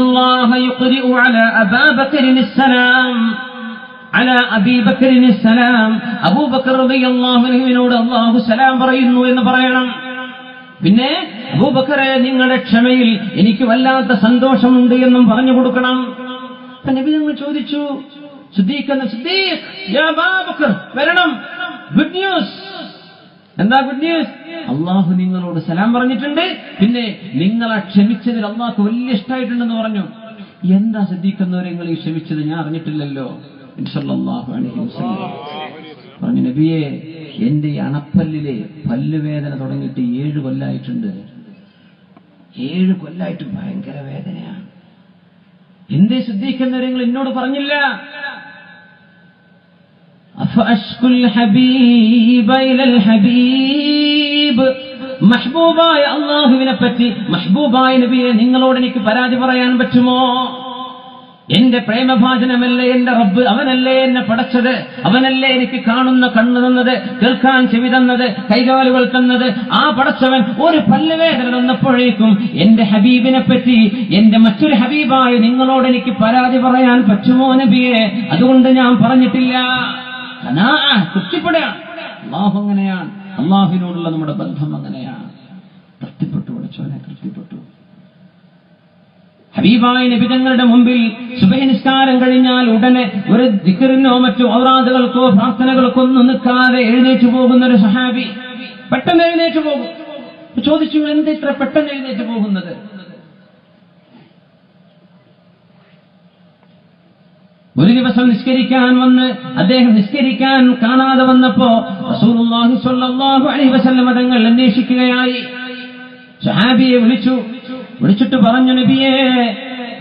ഇന്നല്ലാഹ യുഖ്രിഉ അലാ അബീ ബക്കറിനിസ്സലാം അലാ അബീ ബക്കറിനിസ്സലാം അബൂബക്കർ റളിയല്ലാഹു അൻഹുവിനോട് അല്ലാഹു സലാം പറയുന്നു എന്ന് പറയണം. പിന്നെ അബൂബക്കറെ, നിങ്ങളുടെ ക്ഷമയിൽ എനിക്ക് വല്ലാത്ത സന്തോഷമുണ്ട് എന്നും പറഞ്ഞു കൊടുക്കണം. നബി ഞങ്ങൾ ചോദിച്ചു, സിദ്ദീഖ് യാ അബൂബക്കർ വരണം, ഗുഡ് ന്യൂസ്. എന്താ ഗുഡ് ന്യൂസ്? അള്ളാഹു നിങ്ങളോട് സലാം പറഞ്ഞിട്ടുണ്ട്, പിന്നെ നിങ്ങളെ ക്ഷമിച്ചതിൽ അള്ളാഹു വലിയ ഇഷ്ടമായിട്ടുണ്ടെന്ന് പറഞ്ഞു. എന്താ സിദ്ദീഖ് എന്നവരെ നിങ്ങൾ ഈ ക്ഷമിച്ചത്? ഞാൻ അറിഞ്ഞിട്ടില്ലല്ലോ. സല്ലല്ലാഹു അലൈഹി വസല്ലം പറഞ്ഞു, നബിയെ, എന്റെ ഈ അണപ്പല്ലിലെ പല്ലുവേദന തുടങ്ങിയിട്ട് 7 കൊല്ലായിട്ടുണ്ട്. 7 കൊല്ലായിട്ട് ഭയങ്കര വേദനയാണ്. എന്തേ സിദ്ദീഖ് എന്നവരെ നിങ്ങൾ എന്നോട് പറഞ്ഞില്ല? അഫഅശ്കുൽ ഹബീബ ഇലൽ ഹബീബ്, മഹ്ബൂബായ അല്ലാഹുവിനെ പറ്റി, മഹ്ബൂബായ നബിയെ നിങ്ങളോട് എനിക്ക് പരാതി പറയാൻ പറ്റുമോ? എന്റെ പ്രേമഭാജനമല്ലേ എന്റെ റബ്ബ്, അവനല്ലേ എന്നെ പടച്ചത്, അവനല്ലേ എനിക്ക് കാണുന്ന കണ്ണ് തന്നത്, കേൾക്കാൻ ചെവി തന്നത്, കൈകാലുകൾ തന്നത്. ആ പടച്ചവൻ ഒരു പല്ലുവേദന തന്നപ്പോഴേക്കും എന്റെ ഹബീബിനെ പറ്റി, എന്റെ മറ്റൊരു ഹബീബായ നിങ്ങളോട് എനിക്ക് പരാതി പറയാൻ പറ്റുമോ നബിയെ? അതുകൊണ്ട് ഞാൻ പറഞ്ഞിട്ടില്ല. തൃപ്തിപ്പെടുക. അള്ളാഹു അങ്ങനെയാണ്. അള്ളാഹുവിനോടുള്ള നമ്മുടെ ബന്ധം അങ്ങനെയാണ്. തൃപ്തിപ്പെട്ടു, വിളിച്ചോനെ തൃപ്തിപ്പെട്ടു. ഹബീബായ നബി തങ്ങളുടെ മുമ്പിൽ സുബഹി നിസ്കാരം കഴിഞ്ഞാൽ ഉടനെ ഒരു ദിക്റിനോ മറ്റു ഔറാദുകൾക്കോ പ്രാർത്ഥനകൾക്കോ ഒന്നും നിൽക്കാതെ എഴുന്നേറ്റ് പോകുന്ന ഒരു സഹാബി പെട്ടെന്ന് എഴുന്നേറ്റ് പോകും. ചോദിച്ചു, എന്താ ഇത്ര പെട്ടെന്ന് എഴുന്നേറ്റ് പോകുന്നത്? ഒരു ദിവസം നിസ്കരിക്കാൻ വന്ന് അദ്ദേഹം നിസ്കരിക്കാൻ കാണാതെ വന്നപ്പോ റസൂലുള്ളാഹി സ്വല്ലല്ലാഹു അലൈഹി വസല്ലം തങ്ങൾ അന്വേഷിക്കുകയായി. സഹാബിയെ വിളിച്ചിട്ട് പറഞ്ഞു,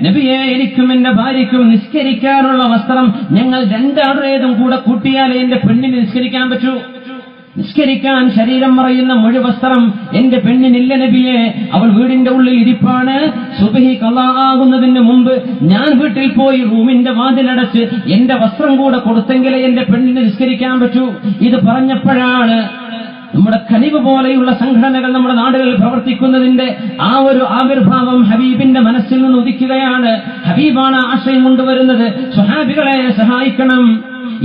നബിയെ, എനിക്കും എന്റെ ഭാര്യയ്ക്കും നിസ്കരിക്കാനുള്ള വസ്ത്രം ഞങ്ങൾ രണ്ടാളുടേതും കൂടെ കൂട്ടിയാലേ എന്റെ പെണ്ണിന് നിസ്കരിക്കാൻ പറ്റൂ. നിസ്കരിക്കാൻ ശരീരം മറയുന്ന മുഴു വസ്ത്രം എന്റെ പെണ്ണിനില്ല നബിയെ. അവൾ വീടിന്റെ ഉള്ളിൽ ഇരിപ്പാണ്. സുബ്ഹി ഖളാ ആകുന്നതിന് മുമ്പ് ഞാൻ വീട്ടിൽ പോയി റൂമിന്റെ വാതിലടച്ച് എന്റെ വസ്ത്രം കൂടെ കൊടുത്തെങ്കിലേ എന്റെ പെണ്ണിന് നിസ്കരിക്കാൻ പറ്റൂ. ഇത് പറഞ്ഞപ്പോഴാണ് നമ്മുടെ ഖലീബ് പോലെയുള്ള സംഘടനകൾ നമ്മുടെ നാടുകളിൽ പ്രവർത്തിക്കുന്നതിന്റെ ആ ഒരു ആവിർഭാവം ഹബീബിന്റെ മനസ്സിൽ നിന്ന് ഉദിക്കുകയാണ്. ഹബീബാണ് ആശയം കൊണ്ടുവരുന്നത്. സ്വഹാബികളെ സഹായിക്കണം,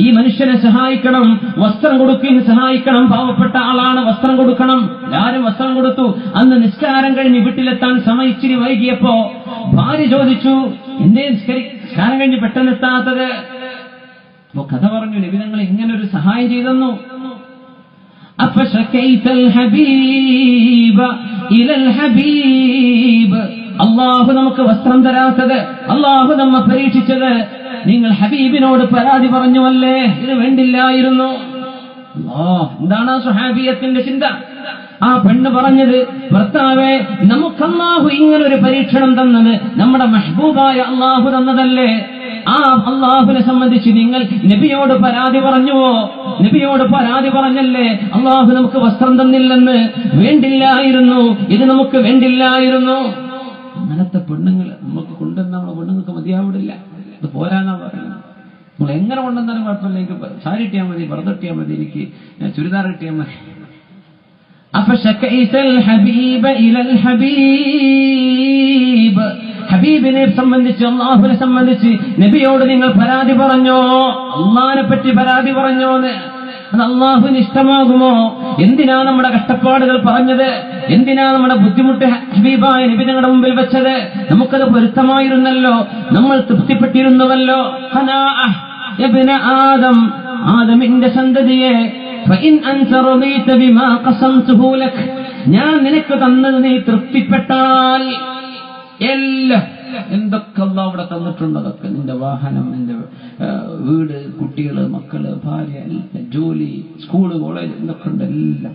ഈ മനുഷ്യനെ സഹായിക്കണം, വസ്ത്രം കൊടുക്കാൻ സഹായിക്കണം. പാവപ്പെട്ട ആളാണ്, വസ്ത്രം കൊടുക്കണം. എല്ലാവരും വസ്ത്രം കൊടുത്തു. അന്ന് നിസ്കാരം കഴിഞ്ഞ് വീട്ടിലെത്താൻ സമയം ഇച്ചിരി വൈകിയപ്പോ ഭാര്യ ചോദിച്ചു, എന്തേ നിസ്കാരം കഴിഞ്ഞ് പെട്ടെന്ന് എത്താത്തത്? അപ്പോ കഥ പറഞ്ഞു, നബി തങ്ങൾ ഇങ്ങനെ ഒരു സഹായം ചെയ്തെന്നു. അള്ളാഹു നമുക്ക് വസ്ത്രം തരാത്തത്, അള്ളാഹു നമ്മെ പരീക്ഷിച്ചത് നിങ്ങൾ ഹബീബിനോട് പരാതി പറഞ്ഞുവല്ലേ? ഇത് വേണ്ടില്ലായിരുന്നു. എന്താണ് ആ സ്വഹാബിയത്തിന്റെ ചിന്ത? ആ പെണ്ണ് പറഞ്ഞത്, ഭർത്താവേ, നമുക്ക് അള്ളാഹു ഇങ്ങനൊരു പരീക്ഷണം തന്നത് നമ്മുടെ മെഹബൂബായ അള്ളാഹു തന്നതല്ലേ? ആ അള്ളാഹുവിനെ സംബന്ധിച്ച് നിങ്ങൾ നബിയോട് പരാതി പറഞ്ഞുവോ? നബിയോട് പരാതി പറഞ്ഞല്ലേ അള്ളാഹു നമുക്ക് വസ്ത്രം തന്നില്ലെന്ന്? വേണ്ടില്ലായിരുന്നു, ഇത് നമുക്ക് വേണ്ടില്ലായിരുന്നു. അങ്ങനത്തെ പെണ്ണുങ്ങൾ നമുക്ക് കൊണ്ടുവന്ന നമ്മുടെ പെണ്ണുങ്ങൾക്ക് മതിയാവിടില്ല. ഇത് പോരാന്നാ പറയുന്നത്. നമ്മൾ എങ്ങനെ കൊണ്ടുവന്നാലും കുഴപ്പമില്ല, എനിക്ക് സാരി ഇട്ടിയാൽ മതി, പർദ്ദ മതി, എനിക്ക് ചുരിദാർ ഇട്ടിയാൽ മതി. ഹബീബിനെ സംബന്ധിച്ച്, അള്ളാഹുവിനെ സംബന്ധിച്ച് നബിയോട് നിങ്ങൾ പരാതി പറഞ്ഞോ? അള്ളാഹിനെ പറ്റി പരാതി പറഞ്ഞോന്ന്? അത് അള്ളാഹുവിന് ഇഷ്ടമാകുമോ? എന്തിനാ നമ്മുടെ കഷ്ടപ്പാടുകൾ പറഞ്ഞത്? എന്തിനാ നമ്മുടെ ബുദ്ധിമുട്ട് ഹബീബായ നബി ഞങ്ങളുടെ മുമ്പിൽ വെച്ചത്? നമുക്കത് പൊരുത്തമായിരുന്നല്ലോ, നമ്മൾ തൃപ്തിപ്പെട്ടിരുന്നുവല്ലോ. ആദമിന്റെ സന്തതിയെ, ഞാൻ നിനക്ക് തന്നത് നീ തൃപ്തിപ്പെട്ടാൽ എല്ലാം എന്തൊക്കെ അല്ലാഹു അവിടെ തന്നിട്ടുണ്ട്, അതൊക്കെ നിന്റെ വാഹനം, നിന്റെ വീട്, കുട്ടികള്, മക്കള്, ഭാര്യ, ജോലി, സ്കൂള്, കോളേജ്, എന്തൊക്കെ ഉണ്ട് എല്ലാം.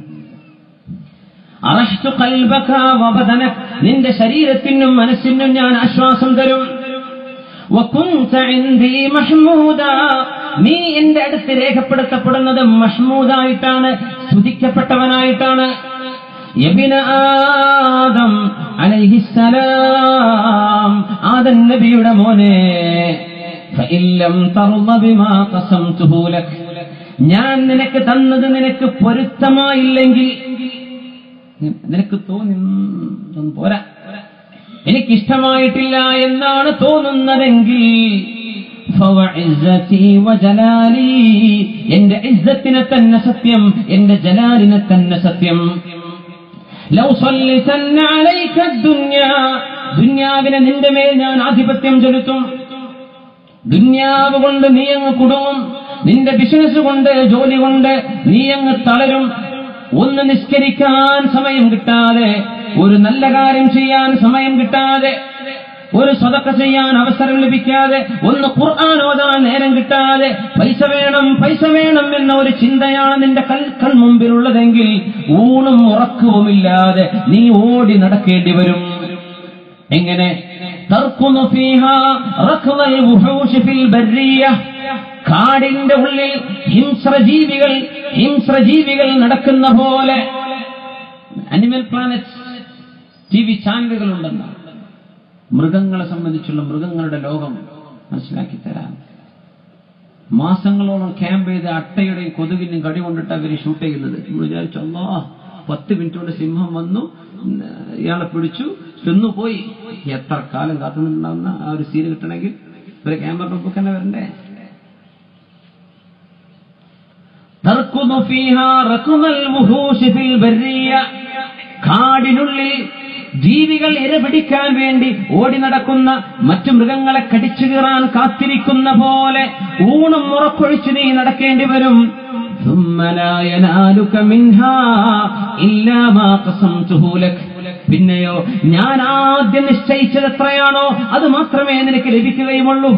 നിന്റെ ശരീരത്തിനും മനസ്സിനും ഞാൻ ആശ്വാസം തരും. നീ എന്റെ അടുത്ത് രേഖപ്പെടുത്തപ്പെടുന്നത് മഹ്മൂദായിട്ടാണ്, സ്തുതിക്കപ്പെട്ടവനായിട്ടാണ്. യബ്ന ആദം അലൈഹിസ്സലാം, ആദം നബിയുടെ മോനെ, ഫഇല്ലം തർള ബിമാ ഖസംതുഹു ലക്, ഞാൻ നിനക്ക് തന്നത് നിനക്ക് പൊരുത്തമായില്ലെങ്കിൽ, നിനക്ക് തോന്നി പോരാ, എനിക്കിഷ്ടമായിട്ടില്ല എന്നാണ് തോന്നുന്നതെങ്കിൽ ഫവഇസ്സതി വജലാലി, എന്റെ ഇസ്സത്തിനെ തന്നെ സത്യം, എന്റെ ജലാലിനെ തന്നെ സത്യം. ലൗ സല്ലതന്ന അലൈക ദുനിയാ, ദുനിയാവിനെ നിന്റെ മേൽ ഞാൻ ആധിപത്യം ചെലുത്തും. ദുനിയാവ് കൊണ്ട് നീ അങ്ങ് കുടുങ്ങും, നിന്റെ ബിസിനസ് കൊണ്ട്, ജോലി കൊണ്ട് നീ അങ്ങ് തളരും. ഒന്ന് നിസ്കരിക്കാൻ സമയം കിട്ടാതെ, ഒരു നല്ല കാര്യം ചെയ്യാൻ സമയം കിട്ടാതെ, ഒരു സദഖ ചെയ്യാൻ അവസരം ലഭിക്കാതെ, ഒന്ന് ഖുർആൻ ഓതാൻ നേരം കിട്ടാതെ, പൈസ വേണം പൈസ വേണം എന്ന ഒരു ചിന്തയാണ് നിന്റെ കൺമുമ്പിലുള്ളതെങ്കിൽ ഊണും ഉറക്കവുമില്ലാതെ നീ ഓടി നടക്കേണ്ടി വരും. എങ്ങനെ? തർക്കുനു ഫീഹാ റക്ളൽ വുഹൂശി ഫിൽ ബർരിയ, കാടിന്റെ ഉള്ളിൽ ഹിംസ്രജീവികൾ നടക്കുന്ന പോലെ. അനിമൽ പ്ലാനറ്റ് ടിവി ചാനലുകളുണ്ടെന്ന്, മൃഗങ്ങളെ സംബന്ധിച്ചുള്ള മൃഗങ്ങളുടെ ലോകം മനസ്സിലാക്കി തരാൻ മാസങ്ങളോളം ക്യാമ്പ് ചെയ്ത് അട്ടയുടെയും കൊതുകിന്റെയും കടി കൊണ്ടിട്ട് അവർ ഷൂട്ട് ചെയ്യുന്നത്. നമ്മൾ വിചാരിച്ചു, അല്ലാ 10 മിനിറ്റ് കൊണ്ട് സിംഹം വന്നു, ഇയാളെ പിടിച്ചു, ചെന്നുപോയി. എത്ര കാലം കാത്തുനിന്നുണ്ടാവുന്ന ആ ഒരു സീന് കിട്ടണമെങ്കിൽ ഒരു ക്യാമറ മുമ്പ് തന്നെ വരണ്ടേ? കാടിനുള്ളിൽ ജീവികൾ ഇരപിടിക്കാൻ വേണ്ടി ഓടി നടക്കുന്ന, മറ്റു മൃഗങ്ങളെ കടിച്ചു കീറാൻ കാത്തിരിക്കുന്ന പോലെ ഊണും ഉറക്കൊഴിച്ച് നീ നടക്കേണ്ടി വരും. പിന്നെയോ ഞാൻ ആദ്യം നിശ്ചയിച്ചത് എത്രയാണോ അത് മാത്രമേ നിനക്ക് ലഭിക്കുകയുമുള്ളൂ.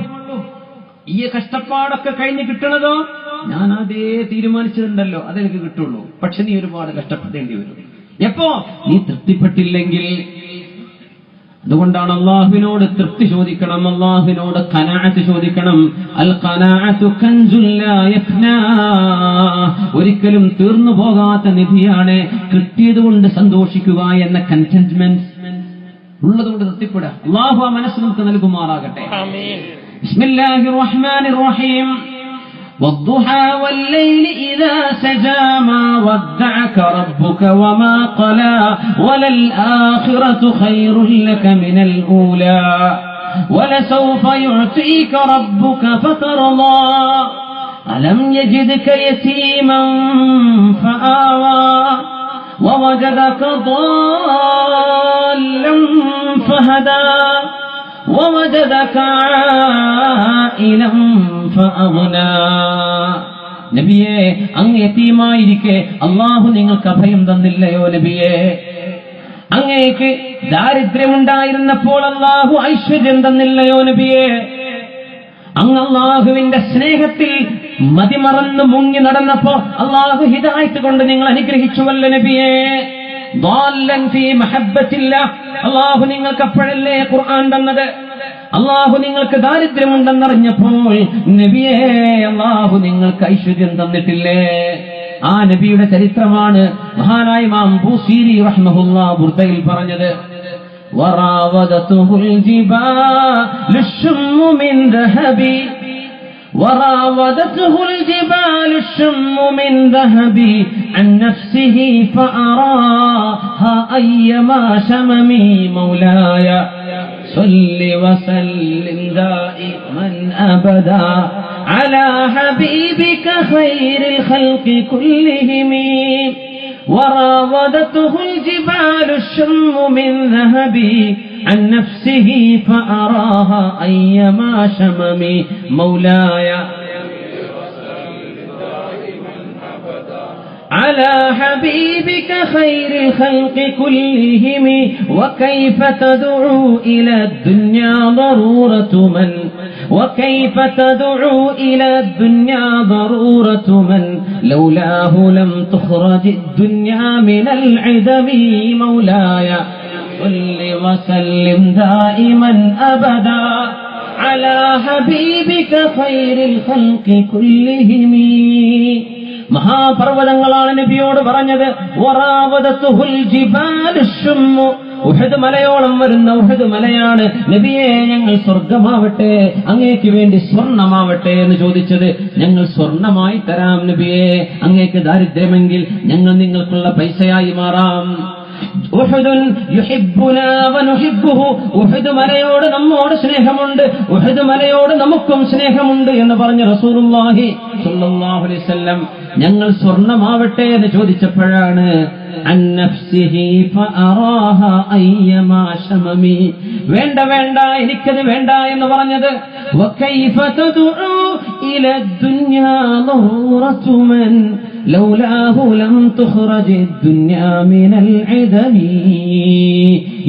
ഈ കഷ്ടപ്പാടൊക്കെ കഴിഞ്ഞ് കിട്ടണതോ ഞാൻ അതേ തീരുമാനിച്ചതുണ്ടല്ലോ അതെനിക്ക് കിട്ടുള്ളൂ. പക്ഷെ നീ ഒരുപാട് കഷ്ടപ്പെടേണ്ടി വരും. എപ്പോ? നീ തൃപ്തിപ്പെട്ടില്ലെങ്കിൽ. അതുകൊണ്ടാണ് അല്ലാഹുവിനോട് തൃപ്തി ചോദിക്കണം, അല്ലാഹുവിനോട് ഖനാഅത്ത് ചോദിക്കണം. അൽ ഖനാഅത്തു കൻസുൽ ലാ യഫ്നാ, ഒരിക്കലും തീർന്നു പോകാത്ത നിധിയാണ്. കിട്ടിയതുകൊണ്ട് സന്തോഷിക്കുക എന്ന കണ്ടന്റ്മെന്റ്, ഉള്ളതുകൊണ്ട് തൃപ്തിപ്പെടുക. അല്ലാഹു ആ മനസ്സ് നമുക്ക് നൽകുമാറാകട്ടെ. ആമീൻ. ബിസ്മില്ലാഹിർ റഹ്മാനിർ റഹീം. والضحى والليل إذا سجى ما ودعك ربك وما قلى وللآخرة خير لك من الأولى ولسوف يعطيك ربك فترضى ألم يجدك يتيما فآوى ووجدك ضالا فهدى ووجدك عائلا فأغنى. നബിയെ, അങ്ങ് യതീമായിരിക്കെ അല്ലാഹു നിങ്ങൾക്ക് അഭയം തന്നില്ലയോ നബിയെ? അങ്ങേക്ക് ദാരിദ്ര്യമുണ്ടായിരുന്നപ്പോൾ അല്ലാഹു ഐശ്വര്യം തന്നില്ലയോ നബിയെ? അങ്ങ് അല്ലാഹുവിന്റെ സ്നേഹത്തിൽ മതിമറന്ന് മുങ്ങി നടന്നപ്പോ അല്ലാഹു ഹിദായത്ത് കൊണ്ട് നിങ്ങൾ അനുഗ്രഹിച്ചുവല്ലോ നബിയെ? ضالًا في محبة الله, അല്ലാഹു നിങ്ങൾക്ക് അപ്പോഴല്ലേ ഖുർആൻ തന്നത്? അല്ലാഹു നിങ്ങൾക്ക് ദാരിദ്ര്യമുണ്ടെന്നറിഞ്ഞപ്പോൾ നബിയെ അല്ലാഹു നിങ്ങൾക്ക് ഐശ്വര്യം തന്നിട്ടില്ലേ? ആ നബിയുടെ ചരിത്രമാണ് മഹാനായ ഇമാം ബൂസീരി റഹ്മഹുല്ലാഹ് ബുർദയിൽ പറഞ്ഞത്. വറാവദതുഹുൽ ജിബാലു ശുമ്മു മിൻ ദഹബി وراودته الجبال الشم من ذهبي عن نفسه فأراها أيما شممي مولاي صل وسلم دائما أبدا على حبيبك خير الخلق كلهم وراودته الجبال الشم من ذهبي عن نفسه فأراها أيما شممي مولاي على حبيبك خير الخلق كلهم وكيف تدعو إلى الدنيا ضرورة من وكيف تدعو إلى الدنيا ضرورة من لولاه لم تخرج الدنيا من العدم مولاي صل وسلم دائما أبدا على حبيبك خير الخلق كلهم. മഹാപർവ്വതങ്ങളാണ് നബിയോട് പറഞ്ഞത്. വറാവദതുഹുൽ ജിബാലു ശുമ്മു, ഉഹദ് മലയോളം വരുന്ന ഉഹദ് മലയാണ് നബിയെ ഞങ്ങൾ സ്വർഗമാവട്ടെ, അങ്ങേക്ക് വേണ്ടി സ്വർണമാവട്ടെ എന്ന് ചോദിച്ചത്. ഞങ്ങൾ സ്വർണമായി തരാം നബിയെ, അങ്ങേക്ക് ദാരിദ്ര്യമെങ്കിൽ ഞങ്ങൾ നിങ്ങൾക്കുള്ള പൈസയായി മാറാം. ഉഹുദുൻ യുഹിബ്ബുനാ വനുഹിബ്ബുഹു, ഉഹുദ് മലയോട് നമ്മോട് സ്നേഹമുണ്ട്, ഉഹുദ് മലയോട് നമുക്കും സ്നേഹമുണ്ട് എന്ന് പറഞ്ഞ റസൂലുള്ളാഹി സ്വല്ലല്ലാഹു അലൈഹി വസല്ലം ഞങ്ങൾ സ്വർണമാവട്ടെ എന്ന് ചോദിച്ചപ്പോഴാണ് അന്നഫ്സിഹി ഫഅറാഹ അയ്യമാ ശമമി, വേണ്ട വേണ്ട എനിക്കത് വേണ്ട എന്ന് പറഞ്ഞത്. വകൈഫ തദഉ ഇല ദുനിയാ ദറൂറതു മൻ ലൗലാഹു ലം തുഖ്റജ് ദുനിയാ മിനൽ ഇദമി,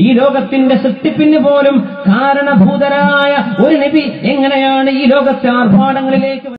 ഈ ലോകത്തിന്റെ സൃഷ്ടിപ്പിന് പോലും കാരണഭൂതരായ ഒരു നബി എങ്ങനെയാണ് ഈ ലോകത്തെ ആർഭാടങ്ങളിലേക്ക്